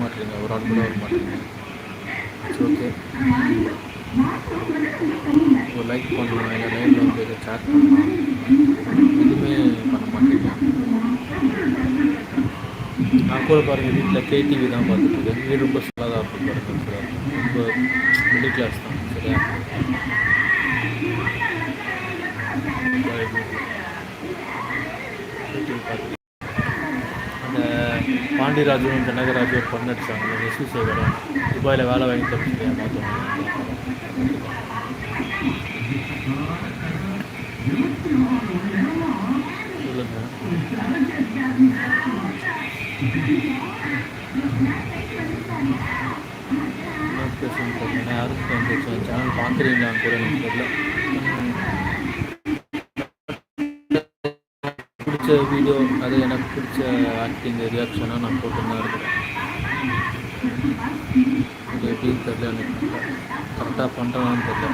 மாட்டேறீங்க, ஒரு ஆள் கூட வர மாட்டேறீங்க. ஓகே, ஒரு லைக் பண்ணலாம், இல்லை லைவில் வந்து இதை சேட் பண்ணலாம், எதுவுமே பண்ண மாட்டேங்க. நான் கூட பாருங்கள் வீட்டில் கேடிவி தான் பார்த்துட்ருக்கேன். வீடு ரொம்ப நல்லா தான் இருக்கும் பாருங்கள், ரொம்ப மிடில் கிளாஸ் தான். சரியா, பார்த்து அந்த பாண்டியராஜும் கனகராஜும் ஒரு பொண்ணு அடித்தாங்க, அந்த எஸ்வி சேகரும் துபாயில் வேலை வாங்கி தப்பிச்சு ஏமாற்றுவாங்க. சொல்லுங்கள். என்ன பேசுன்னு தெரியல, யாருக்கு வந்துச்சு சேனல் பார்க்குறீங்களான்னு கூட எனக்கு தெரியல. பிடிச்ச வீடியோ, அது எனக்கு பிடிச்ச ஆக்டிங் ரியாக்ஷனாக நான் போட்டு தான் இருக்கிறேன். இது எப்படின்னு தெரியல, எனக்கு கரெக்டாக பண்ணுறான்னு தெரியல.